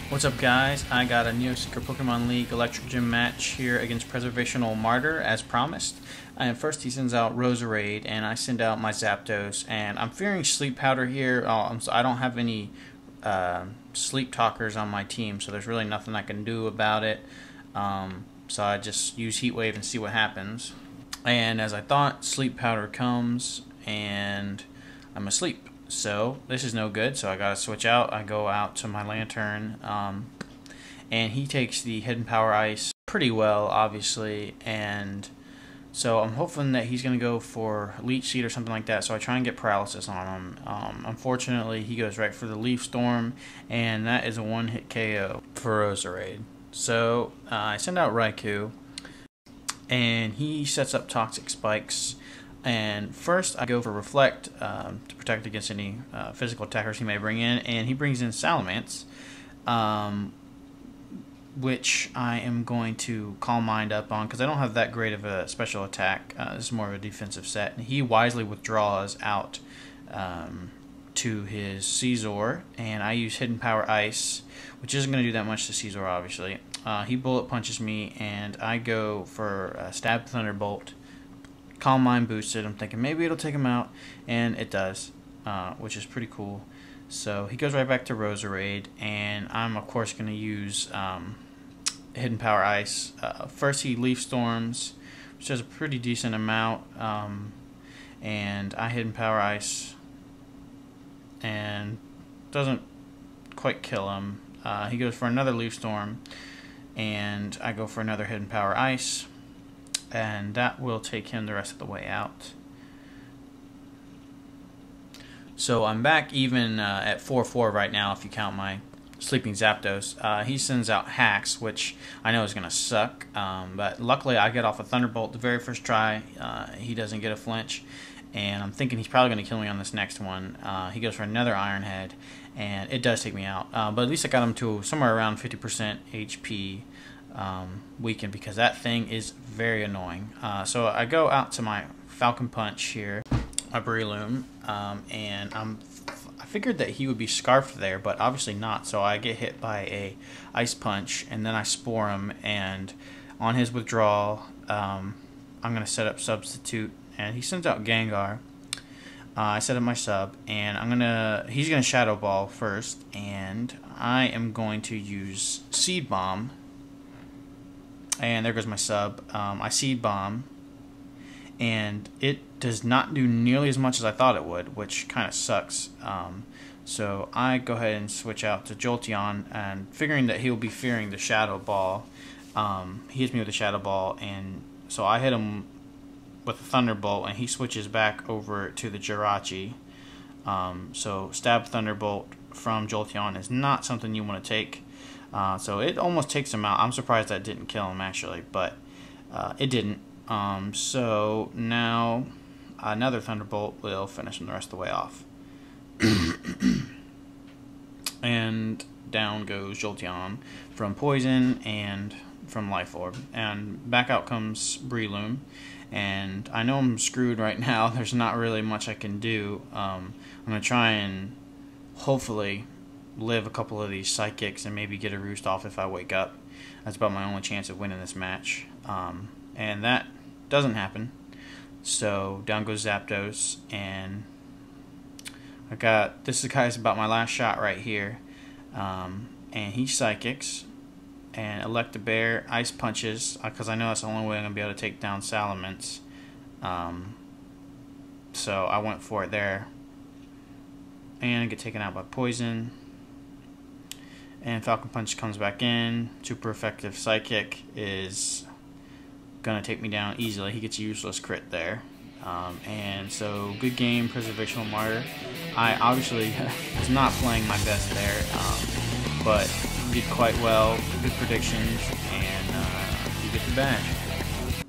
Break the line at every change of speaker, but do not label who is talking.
What's up, guys? I got a Neoseeker Pokemon League Electric Gym match here against PreservationalMartyr as promised. And first he sends out Roserade and I send out my Zapdos, and I'm fearing Sleep Powder here. So I don't have any Sleep Talkers on my team, so there's really nothing I can do about it. So I just use Heat Wave and see what happens. And as I thought, Sleep Powder comes and I'm asleep. So this is no good, so I gotta switch out. I go out to my Lantern, and he takes the Hidden Power Ice pretty well, obviously, and so I'm hoping that he's gonna go for Leech Seed or something like that, so I try and get Paralysis on him. Unfortunately, he goes right for the Leaf Storm, and that is a one-hit KO for Roserade. So I send out Raikou, and he sets up Toxic Spikes. And first I go for Reflect to protect against any physical attackers he may bring in, and he brings in Salamence, which I am going to Calm Mind up on because I don't have that great of a special attack. This is more of a defensive set. And he wisely withdraws out to his Scizor, and I use Hidden Power Ice, which isn't going to do that much to Scizor, obviously. He Bullet Punches me, and I go for Stab Thunderbolt. Calm Mind boosted. I'm thinking maybe it'll take him out, and it does, which is pretty cool. So he goes right back to Roserade, and I'm of course going to use Hidden Power Ice. First he Leaf Storms, which does a pretty decent amount, and I Hidden Power Ice, and doesn't quite kill him. He goes for another Leaf Storm, and I go for another Hidden Power Ice. And that will take him the rest of the way out. So I'm back even at 4-4 right now if you count my Sleeping Zapdos. He sends out Hacks, which I know is going to suck, but luckily I get off a Thunderbolt the very first try. He doesn't get a flinch, and I'm thinking he's probably going to kill me on this next one. He goes for another Iron Head, and it does take me out, but at least I got him to somewhere around 50% HP. Weakened, because that thing is very annoying. So I go out to my Falcon Punch here, my Breloom, and I figured that he would be Scarfed there, but obviously not. So I get hit by a Ice Punch, and then I Spore him, and on his withdrawal, I'm going to set up Substitute, and he sends out Gengar. I set up my sub, and he's going to Shadow Ball first, and I am going to use Seed Bomb. And there goes my sub. I Seed Bomb, and it does not do nearly as much as I thought it would, which kind of sucks. So I go ahead and switch out to Jolteon, and figuring that he'll be fearing the Shadow Ball. He hits me with a Shadow Ball, and so I hit him with a Thunderbolt, and he switches back over to the Jirachi. So Stab Thunderbolt from Jolteon is not something you want to take. So it almost takes him out. I'm surprised that didn't kill him, actually, but it didn't. So now another Thunderbolt will finish him the rest of the way off. And down goes Jolteon from Poison and from Life Orb. And back out comes Breloom. And I know I'm screwed right now. There's not really much I can do. I'm going to try and hopefully live a couple of these Psychics and maybe get a Roost off if I wake up. That's about my only chance of winning this match. And that doesn't happen. So down goes Zapdos, and this guy's about my last shot right here. And he Psychics, and Electabuzz Ice Punches, because I know that's the only way I'm going to be able to take down Salamence. So I went for it there. And get taken out by Poison. And Falcon Punch comes back in. Super effective Psychic is going to take me down easily. He gets a useless crit there. And so, good game, PreservationalMartyr. I obviously was not playing my best there, but did quite well, good predictions, and you get the badge.